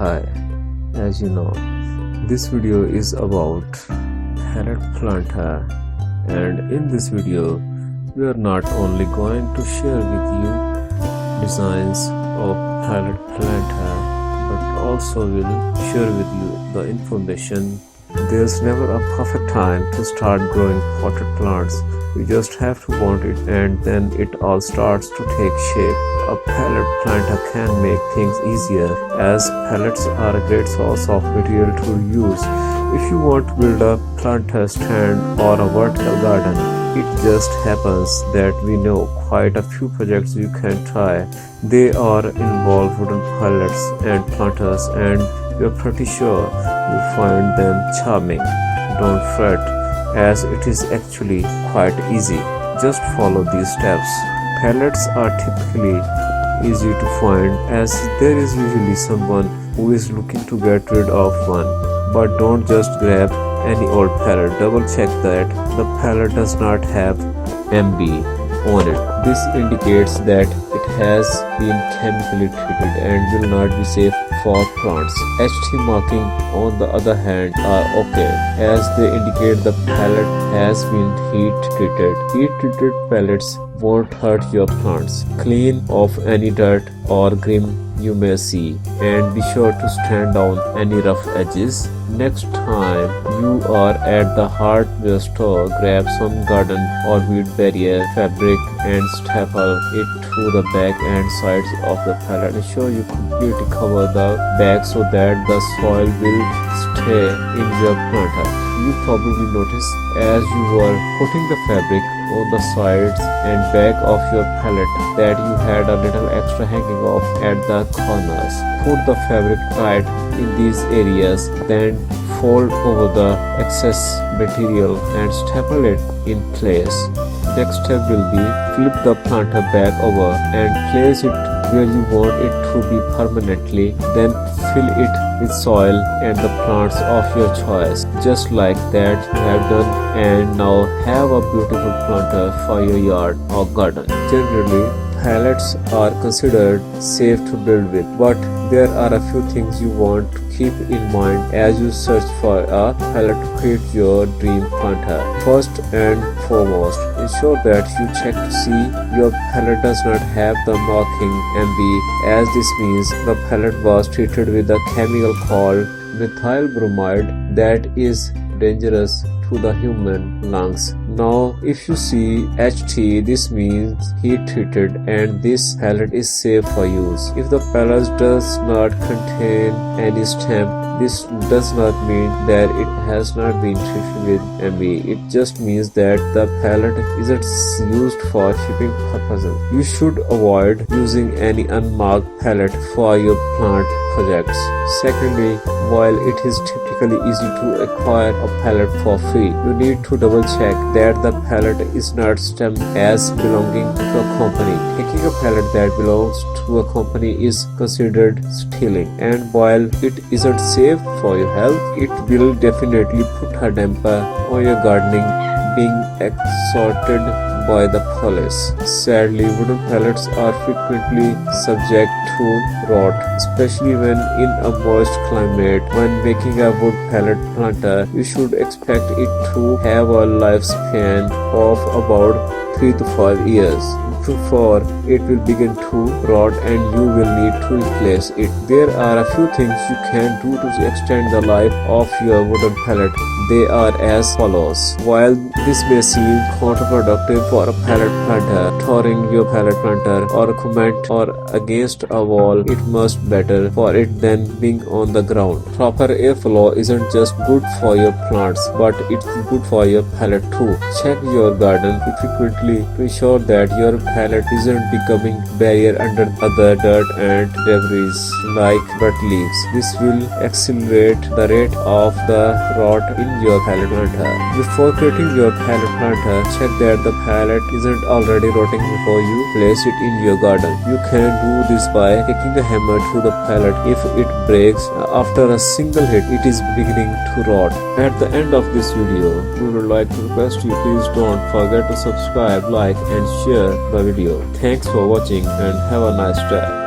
Hi, as you know, this video is about pallet planter, and in this video we are not only going to share with you designs of pallet planter but also will share with you the information. There's never a perfect time to start growing potted plants. You just have to want it and then it all starts to take shape. A pallet planter can make things easier as pallets are a great source of material to use. If you want to build a planter stand or a vertical garden, it just happens that we know quite a few projects you can try. They are involve wooden pallets and planters, and you're pretty sure you'll find them charming. Don't fret, as it is actually quite easy. Just follow these steps. Pallets are typically easy to find as there is usually someone who is looking to get rid of one. But don't just grab any old pallet. Double check that the pallet does not have MB on it. This indicates that it has been chemically treated and will not be safe for plants. HT marking on the other hand are okay as they indicate the pallet has been heat treated. Heat treated pallets won't hurt your plants. Clean off any dirt or grime you may see and be sure to stand down any rough edges. Next time you are at the hardware store, grab some garden or weed barrier fabric and staple it to the back and sides of the pallet. Ensure you completely cover the back so that the soil will stay in your planter. You probably noticed as you were putting the fabric on the sides and back of your pallet that you had a little extra hanging off at the corners. Put the fabric tight in these areas, then fold over the excess material and staple it in place. Next step will be flip the planter back over and place it where you want it to be permanently. Then fill it with soil and the plants of your choice. Just like that you have done, and now have a beautiful planter for your yard or garden. Generally, pallets are considered safe to build with, but there are a few things you want to keep in mind as you search for a pallet to create your dream planter. First and foremost, ensure that you check to see your pallet does not have the marking MB, as this means the pallet was treated with a chemical called methyl bromide that is dangerous to the human lungs. Now if you see HT, this means heat treated and this pallet is safe for use. If the pallet does not contain any stamp, this does not mean that it has not been treated with MB. It just means that the pallet isn't used for shipping purposes. You should avoid using any unmarked pallet for your plant projects. Secondly, while it is typically easy to acquire a pallet for free, you need to double check that the pallet is not stamped as belonging to a company. Taking a pallet that belongs to a company is considered stealing, and while it isn't safe for your health, it will definitely put a damper on your gardening being extorted by the police. Sadly, wooden pallets are frequently subject to rot, especially when in a moist climate. When making a wood pallet planter, you should expect it to have a lifespan of about 3 to 5 years. Before it will begin to rot and you will need to replace it. There are a few things you can do to extend the life of your wooden pallet. They are as follows. While this may seem counterproductive for a pallet planter, storing your pallet planter or a comment or against a wall, it must better for it than being on the ground. Proper airflow isn't just good for your plants, but it's good for your pallet too. Check your garden frequently to ensure that your pallet isn't becoming barrier under other dirt and debris like wet leaves. This will accelerate the rate of the rot in your pallet planter. Before creating your pallet planter, check that the pallet isn't already rotting before you place it in your garden. You can do this by taking a hammer to the pallet. If it breaks after a single hit, it is beginning to rot. At the end of this video, we would like to request you, please don't forget to subscribe, like and share the video. Thanks for watching and have a nice day.